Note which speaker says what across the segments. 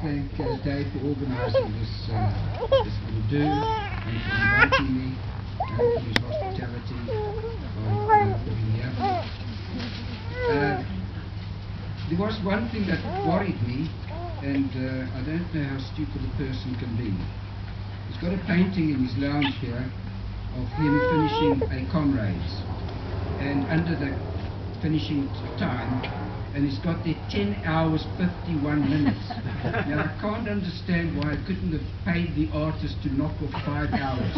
Speaker 1: thank Dave for organising this little do and for inviting me and for his hospitality by being here. There was one thing that worried me, and I don't know how stupid a person can be. He's got a painting in his lounge here of him finishing a Comrades, and under the finishing time, and he's got there 10 hours 51 minutes. Now I can't understand why I couldn't have paid the artist to knock off 5 hours.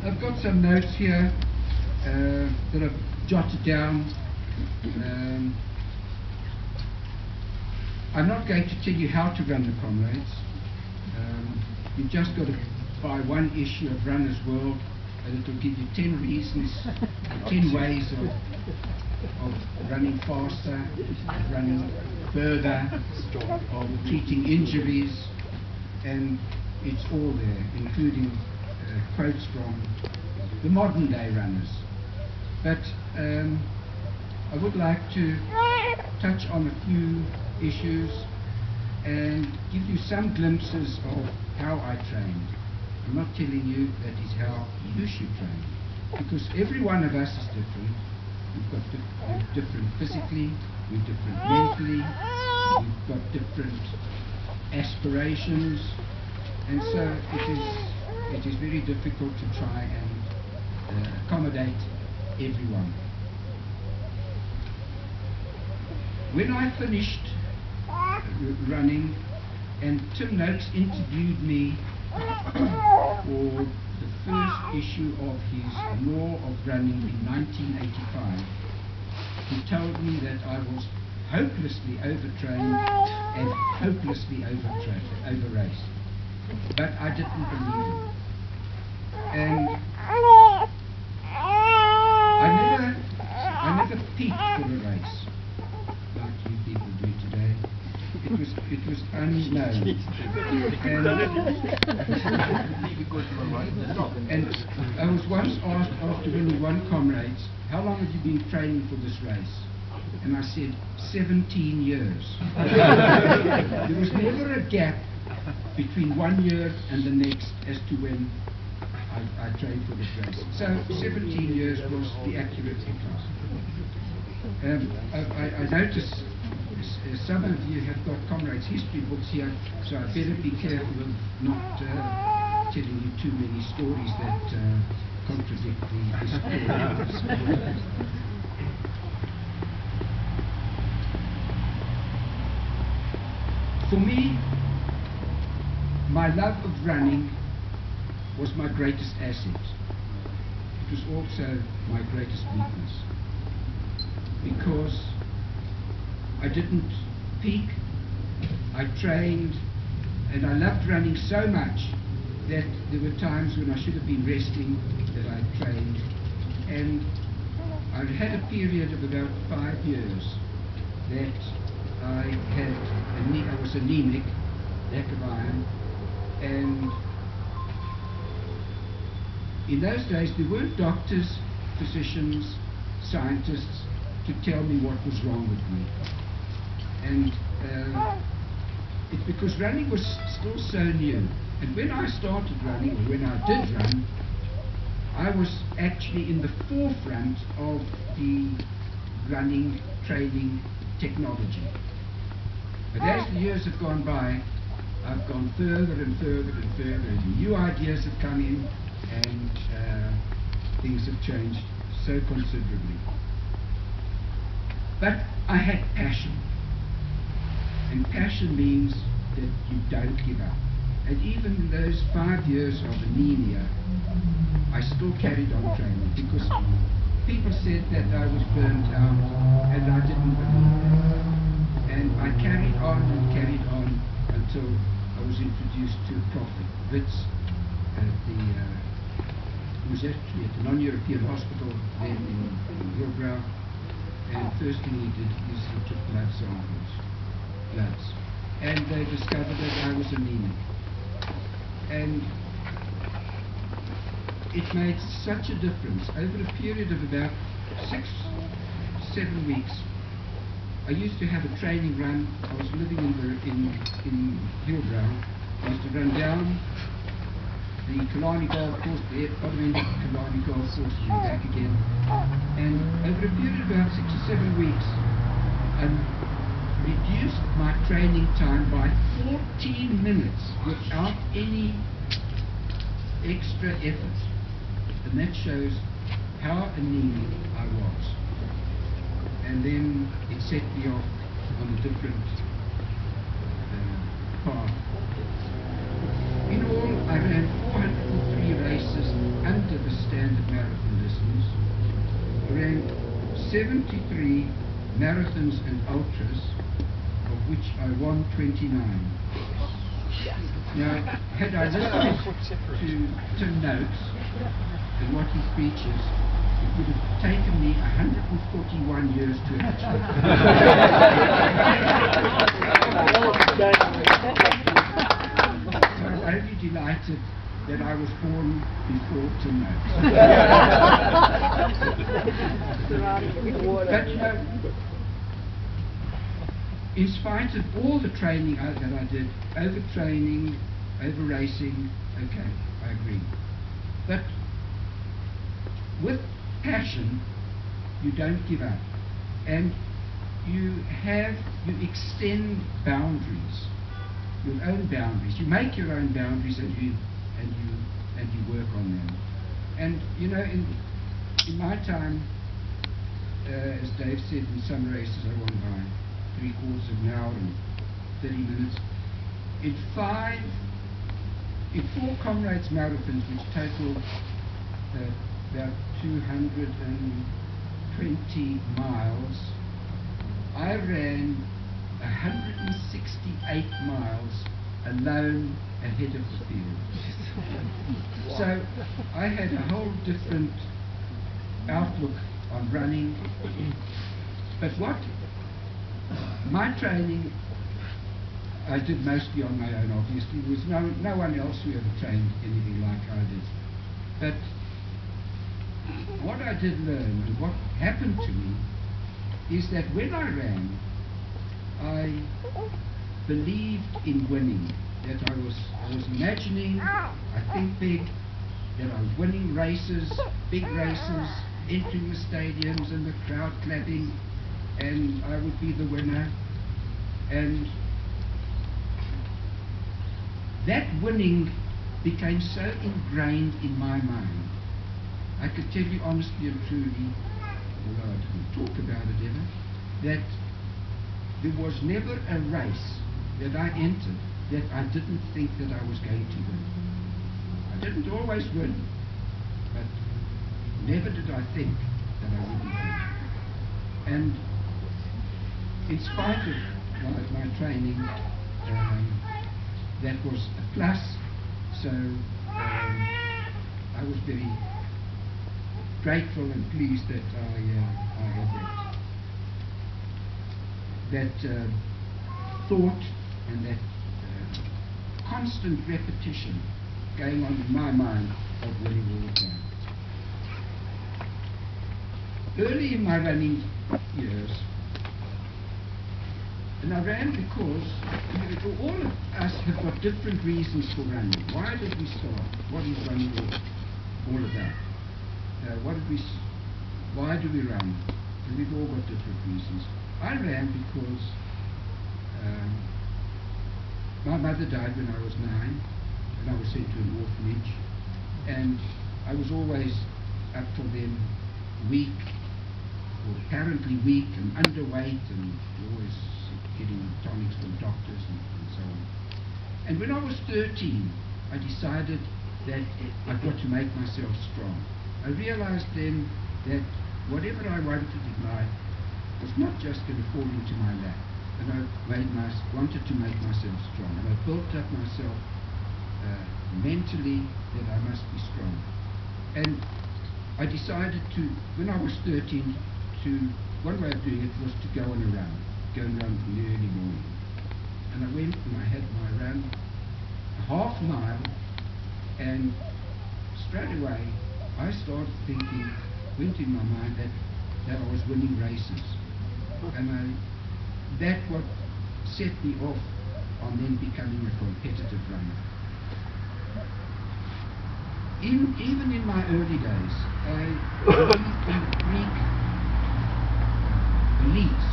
Speaker 1: I've got some notes here that I've jotted down. I'm not going to tell you how to run the Comrades. You've just got to buy one issue of Runner's World, and it will give you 10 reasons, 10 ways of running faster, of running further, of treating injuries, and it's all there, including quotes from the modern day runners. But I would like to touch on a few issues and give you some glimpses of how I trained. I'm not telling you that is how you should train, because every one of us is different. We're different physically, we're different mentally, we've got different aspirations, and so it is very difficult to try and accommodate everyone. When I finished running, and Tim Noakes interviewed me for the first issue of his Law of Running in 1985, he told me that I was hopelessly overtrained and hopelessly over-raced. But I didn't believe him. And I never peaked for a race like you people do today. It was unknown. And I was once asked after winning one Comrades, how long have you been training for this race? And I said, 17 years. There was never a gap between 1 year and the next as to when I trained for this race. So 17 years was the accurate time. I notice some of you have got Comrades history books here, so I better be careful of not telling you too many stories that contradict the historians. For me, my love of running was my greatest asset. It was also my greatest weakness, because I didn't peak, I trained, and I loved running so much that there were times when I should have been resting that I trained. And I had a period of about 5 years that I was anemic, lack of iron, and in those days there weren't doctors, physicians, scientists to tell me what was wrong with me. And it's because running was still so new. And when I started running, or when I did run, I was actually in the forefront of the running training technology. But as the years have gone by, I've gone further and further and further, and new ideas have come in, and things have changed so considerably. But I had passion. And passion means that you don't give up. And even in those 5 years of anemia, I still carried on training, because people said that I was burnt out, and I didn't believe that. And I carried on until I was introduced to Prophet Witz at it was actually at the non-European hospital then in Hillbrow. And first thing he did is he took bloods. And they discovered that I was anemic. And it made such a difference. Over a period of about 6 to 7 weeks, I used to have a training run. I was living in Hillbrow. I used to run down the Killarney Golf Course, the bottom end of the Killarney Golf Course, and back again. And over a period of about 6 or 7 weeks, I reduced my training time by 14 minutes without any extra effort. And that shows how anemic I was. And then it set me off on a different path. In all, I ran 403 races under the standard marathon distance. I ran 73 marathons and ultras, of which I won 29. Now, had I listened to Tim Noakes and what he preaches, it would have taken me 141 years to achieve. So I'm only delighted that I was born before Tim Noakes. But in spite of all the training that I did, overtraining, over-racing, okay, I agree. But with passion, you don't give up. And you extend boundaries, your own boundaries. You make your own boundaries and you work on them. And you know, in my time, as Dave said, in some races I won by 3/4 of an hour and 30 minutes. In 4 Comrades marathons, which total about 220 miles, I ran 168 miles alone ahead of the field. So I had a whole different outlook on running. But my training I did mostly on my own, obviously. There was no one else who ever trained anything like I did. But what I did learn and what happened to me is that when I ran, I believed in winning. That I was imagining, I think big, that I was winning races, big races, entering the stadiums and the crowd clapping, and I would be the winner. And that winning became so ingrained in my mind. I could tell you honestly and truly, although I didn't talk about it ever, that there was never a race that I entered that I didn't think that I was going to win. I didn't always win, but never did I think that I wouldn't win. And in spite of my training, that was a plus, so I was very grateful and pleased that I had that thought and that constant repetition going on in my mind of winning all the time. Early in my running years, and I ran because all of us have got different reasons for running. Why did we start? What is running all about? Why do we run? And we've all got different reasons. I ran because my mother died when I was 9, and I was sent to an orphanage, and I was always, up till then, weak, or apparently weak and underweight, and always getting tonics from doctors and so on. And when I was 13, I decided that I've got to make myself strong. I realized then that whatever I wanted in life was not just going to fall into my lap. And I wanted to make myself strong. And I built up myself mentally that I must be strong. And I decided to, when I was 13, one way of doing it was to go on a run. Go and run in the early morning. And I went and I had my run, a half mile, and straight away I started thinking, went in my mind that I was winning races. And that what set me off on then becoming a competitive runner. Even in my early days, I believed in Greek beliefs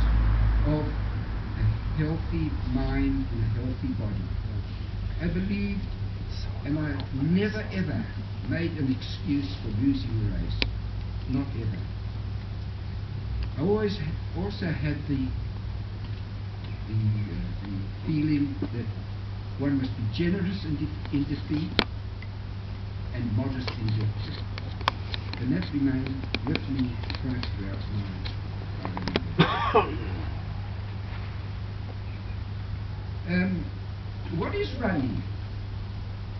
Speaker 1: of a healthy mind and a healthy body. I believed, and I never ever made an excuse for losing a race. Not ever. I always also had the feeling that one must be generous in defeat and modest in victory. And that remained with me right throughout my life. What is running?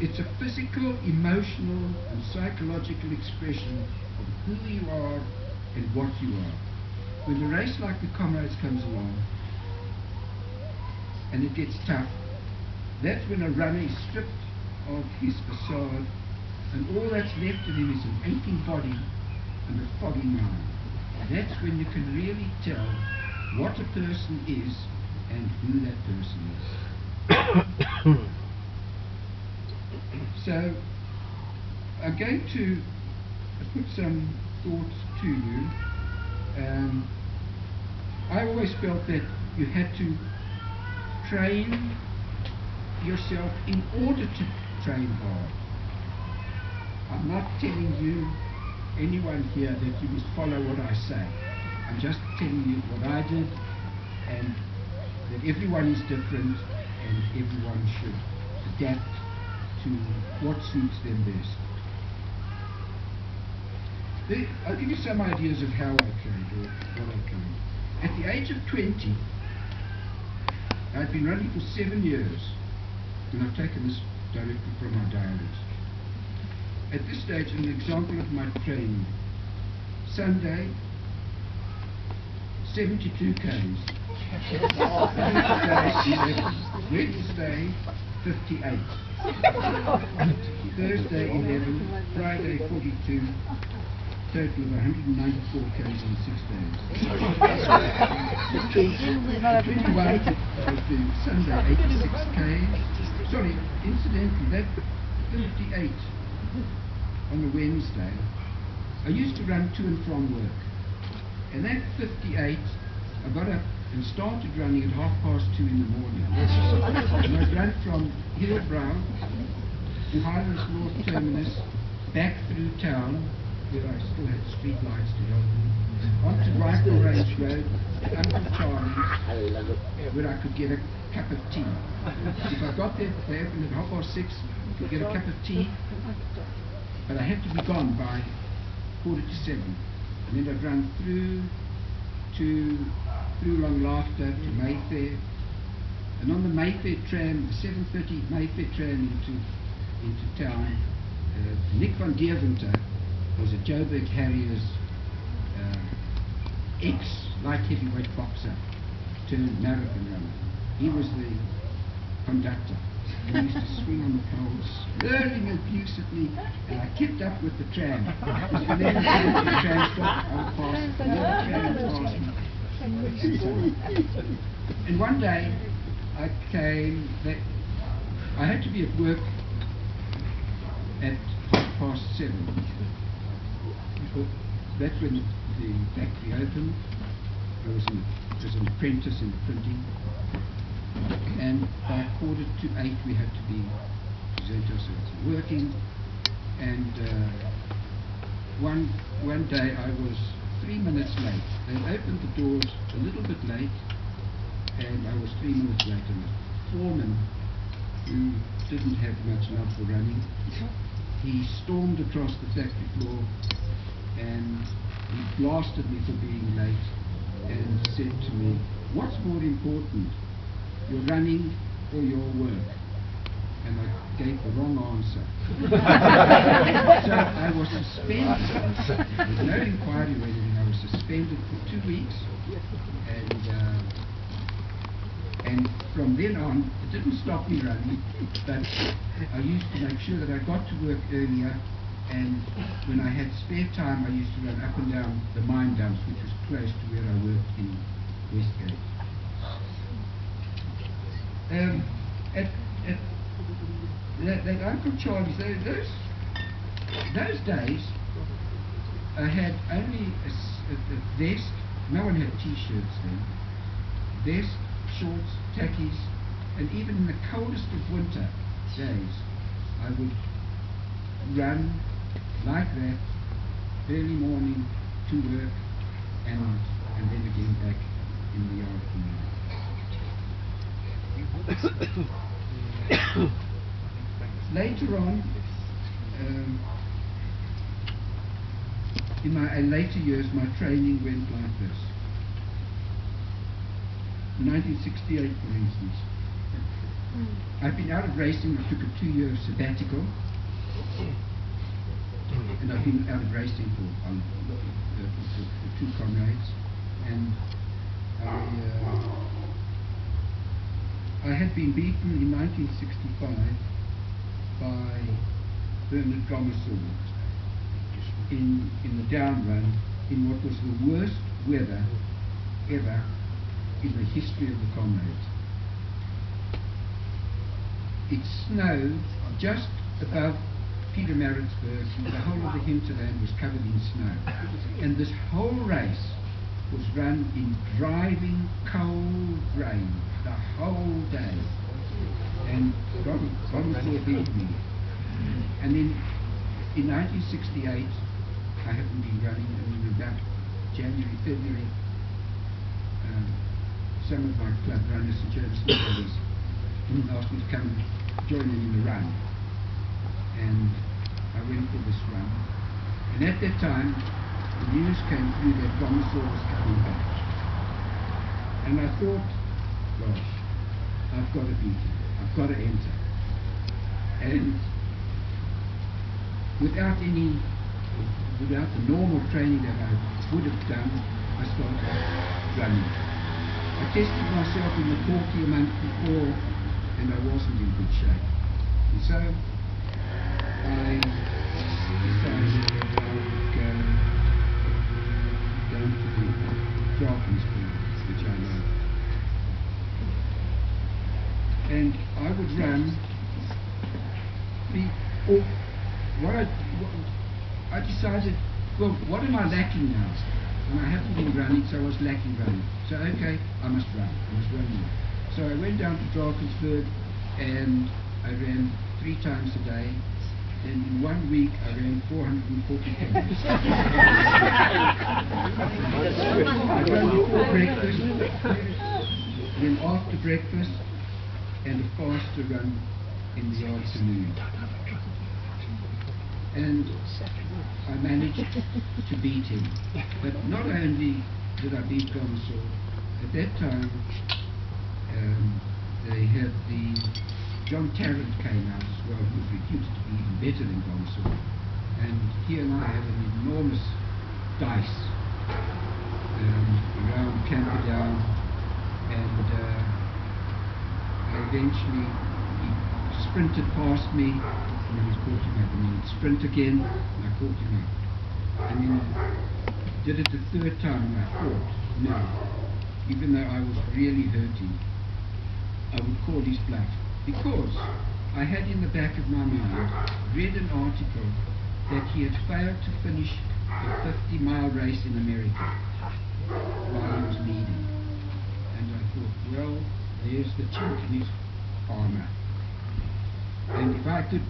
Speaker 1: It's a physical, emotional and psychological expression of who you are and what you are. When a race like the Comrades comes along and it gets tough, that's when a runner is stripped of his facade and all that's left of him is an aching body and a foggy mind. That's when you can really tell what a person is and who that person is. So, I'm going to put some thoughts to you. I always felt that you had to train yourself in order to train hard. I'm not telling you, anyone here, that you must follow what I say. I'm just telling you what I did, and that everyone is different and everyone should adapt to what suits them best. I'll give you some ideas of how I trained or what I trained. At the age of 20, I'd been running for 7 years, and I've taken this directly from my diaries. At this stage, an example of my training. Sunday, 72 Ks. Wednesday, 58. Thursday, 11. Friday, 42. Total of 194 Ks in 6 days. 21, I was doing Sunday, 86 Ks. Sorry, incidentally, that 58 on the Wednesday, I used to run to and from work. And that 58, I got up and started running at 2:30 in the morning. And I'd run from Hillbrow to Highlands North Terminus, back through town, where I still had street lights to help me, onto Rifle Range Road, Uncle Charlie's, where I could get a cup of tea. If I got there, they opened at 6:30, I could get a cup of tea, but I had to be gone by 7:45. And then I'd run through Long Laughter to Mayfair, and on the Mayfair tram, the 7:30 Mayfair tram into town, Nick van Deventer was a Joburg Harriers ex-light heavyweight boxer turned marathon runner. He was the conductor. He used to swing on the poles, hurling abuse at me, and I kept up with the tram. Because whenever the tram stopped, I would pass it. Whenever the tram would pass me. And one day, I had to be at work at 7:30. That's when the factory opened. I was an apprentice in printing. And by 7:45 we had to present ourselves working. And one day I was 3 minutes late. They opened the doors a little bit late, and I was 3 minutes late. And the foreman, who didn't have much love for running, he stormed across the factory floor and he blasted me for being late and said to me, "What's more important, your running or your work?" And I gave the wrong answer. So I was suspended. There was no inquiry or anything. I was suspended for 2 weeks, and from then on, it didn't stop me running, but I used to make sure that I got to work earlier And when I had spare time, I used to run up and down the mine dumps, which was close to where I worked in Westgate. That Uncle Charlie's, those days, I had only a vest. No one had t-shirts then. Vest, shorts, tackies, and even in the coldest of winter days, I would run like that, early morning to work, and then again back in the afternoon. Later on, in my later years, my training went like this. In 1968, for instance, I've been out of racing. I took a 2-year sabbatical. And I've been out of racing for 2 Comrades, and I had been beaten in 1965 by Bernard Gomersall in the down run in what was the worst weather ever in the history of the Comrades. It snowed just above Pietermaritzburg. The whole of the hinterland was covered in snow, and this whole race was run in driving cold rain the whole day, and Gomersall beat me. And then in 1968 I hadn't been running, and in about January, February, some of my club runners and Jonas brothers asked me to come and join them in the run. And I went for this run. And at that time, the news came through that Gomersall was coming back. And I thought, gosh, I've got to beat him. I've got to enter. And without the normal training that I would have done, I started running. I tested myself in the Corky a month before, and I wasn't in good shape. And so I decided that I would go down to the Drakensberg, which I love. And I would run I decided, well, what am I lacking now? And I haven't been running, so I was lacking running. So okay, I must run more. So I went down to Drakensberg and I ran 3 times a day, and in 1 week I ran 440 kilometers. I ran before breakfast, then after breakfast, and a faster run in the afternoon. And I managed to beat him. But not only did I beat Gomersall, at that time they had John Tarrant came out as well, who was reputed to be even better than Gomersall. And he and I had an enormous dice around Camperdown, and eventually he sprinted past me, and then he caught him up, and he'd sprint again, and I caught him up. And then he did it the 3rd time, and I thought, no, even though I was really hurting, I would call his bluff. Because I had in the back of my mind read an article that he had failed to finish the 50-mile race in America while he was leading. And I thought, well, there's the chink in his armor. And if I could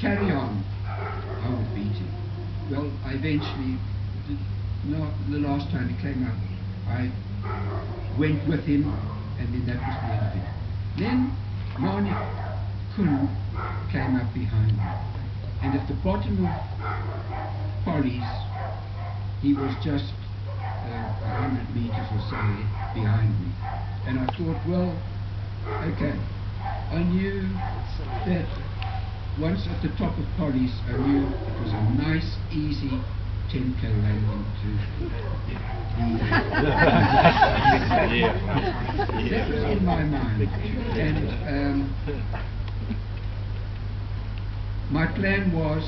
Speaker 1: carry on, I would beat him. Well, I eventually, the last time he came up, I went with him, and then that was the end of it. Then Marnie Kuhn came up behind me, and at the bottom of Polly's, he was just 100 meters or so behind me. And I thought, well, okay. I knew that once at the top of Polly's, I knew it was a nice, easy 10K landing to that was in my mind. And my plan was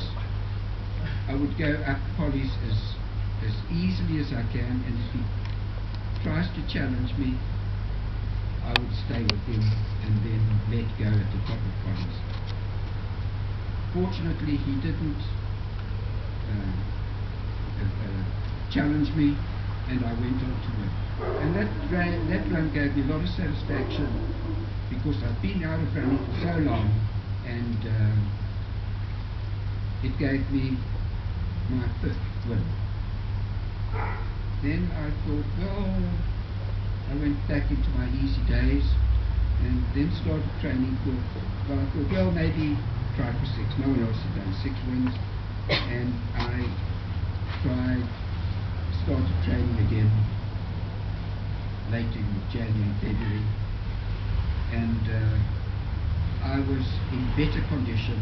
Speaker 1: I would go up Polly's as easily as I can, and if he tries to challenge me, I would stay with him and then let go at the top of Polly's. Fortunately, he didn't challenge me, and I went on to win. And that run gave me a lot of satisfaction, because I've been out of running for so long, and it gave me my 5th win. Then I thought, well, I went back into my easy days, and then started training for, well, I thought, well, maybe try for 6. No one else had done 6 wins, and I started training again late in January, February, and I was in better condition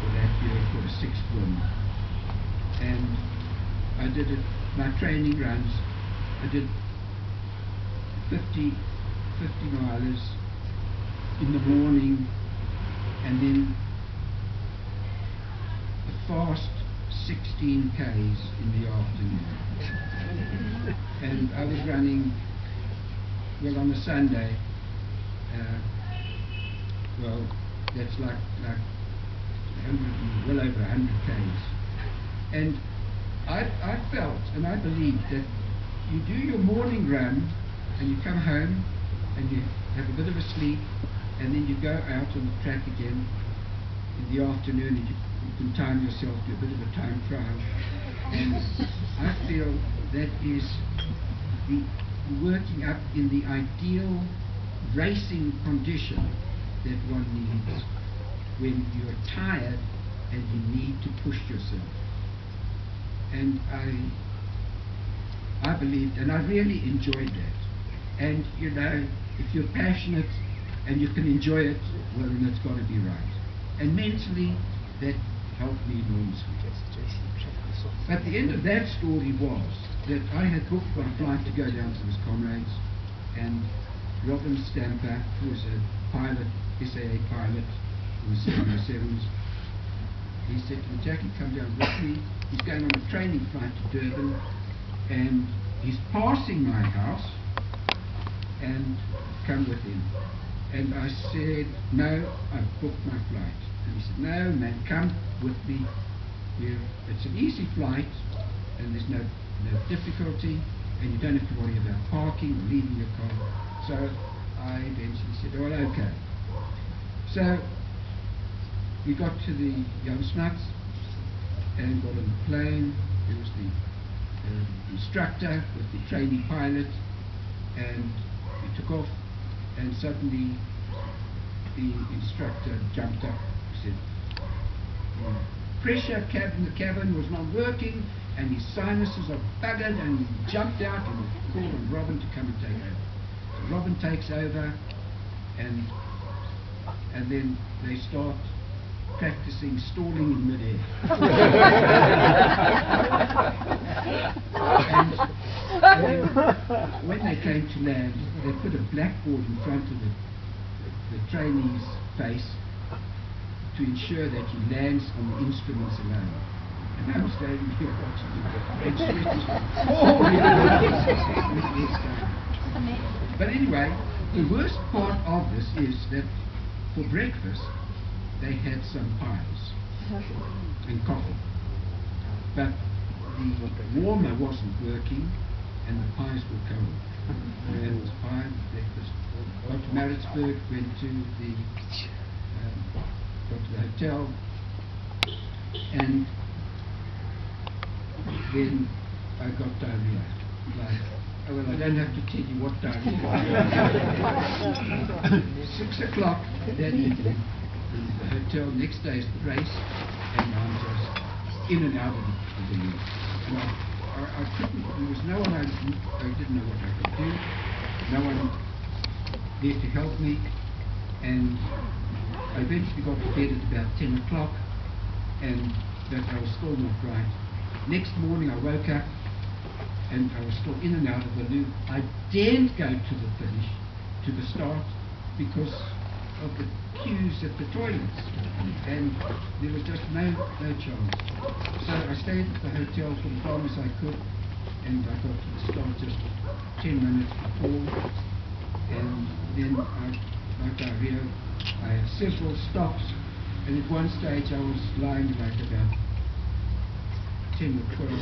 Speaker 1: for that year for the 6th win. And I did it, my training runs, I did 50 milers in the morning, and then a fast 16 Ks in the afternoon. And I was running, well, on a Sunday, well, that's like 100, well over 100 Ks. And I felt and I believed that you do your morning run and you come home and you have a bit of a sleep, and then you go out on the track again in the afternoon, and you can time yourself to a bit of a time trial. And I feel that is the working up in the ideal racing condition that one needs when you're tired and you need to push yourself. And I believed, and I really enjoyed that. And you know, if you're passionate and you can enjoy it, well, then it's got to be right. And mentally, that helped me enormously. But the end of that story was that I had booked my flight to go down to this Comrades, and Robin Stamper, who was a pilot, SAA pilot, who was 707s, he said to me, Jackie, come down with me. He's going on a training flight to Durban, and he's passing my house, and come with him. And I said, no, I've booked my flight. And he said, no, man, come with me. It's an easy flight, and there's no difficulty, and you don't have to worry about parking or leaving your car. So I eventually said, well, okay. So we got to the Jamsnuts and got on the plane. There was the instructor with the trainee pilot, and we took off, and suddenly the instructor jumped up and said, pressure in the cabin was not working, and his sinuses are buggered, and he jumped out and called on Robin to come and take over. So Robin takes over, and then they start practicing stalling in midair. And when they came to land, they put a blackboard in front of the trainee's face to ensure that he lands on the instruments alone. And I was standing here watching him and But anyway, the worst part of this is that for breakfast they had some pies and coffee, but the warmer wasn't working and the pies were cold. And pie and breakfast. Got to Maritzburg, went to the hotel, and then I got diarrhea. Like, oh, well, I don't have to tell you what diarrhea. 6 o'clock that evening, the hotel. Next day is the race, and I'm just in and out of the venue. And I couldn't. There was no one. I didn't know what I could do. No one there to help me, and I eventually got to bed at about 10 o'clock, and that I was still not right. Next morning I woke up, and I was still in and out of the loop. I daren't go to the finish, to the start, because of the queues at the toilets, and there was just no chance. So I stayed at the hotel for as long as I could, and I got to the start just 10 minutes before, and then like I realized I had several stops, and at one stage I was lying like about 10 or 12,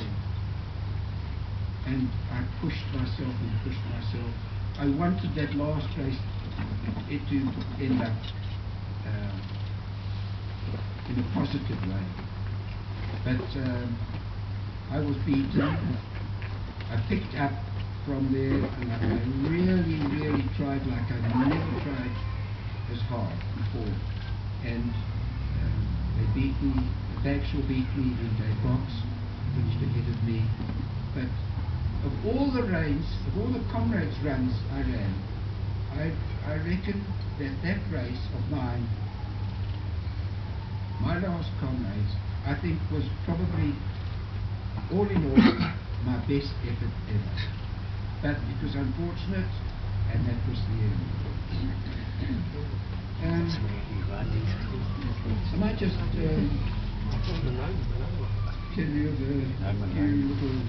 Speaker 1: and I pushed myself and pushed myself. I wanted that last race it to end up in a positive way, but I was beaten. I picked up from there, and I really tried like I never tried as hard before, and they beat me. Bagshaw beat me, and Dave Hodgskiss finished ahead of me. But of all the rains, of all the Comrades runs I ran, I reckon that race of mine, my last Comrades, I think was probably, all in all, my best effort ever. But it was unfortunate, and that was the end. I might just tell you the few little,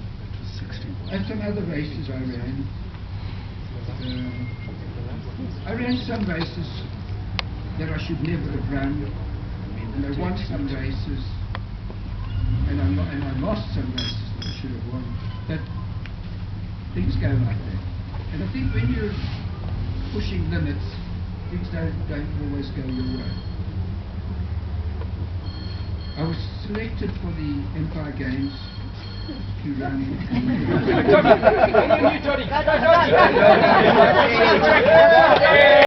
Speaker 1: and some other races I ran. I ran some races that I should never have run, and I won some races, and I lost some races that I should have won. But things go like that. And I think when you're pushing limits, things don't always go your way. I was selected for the Empire Games to run.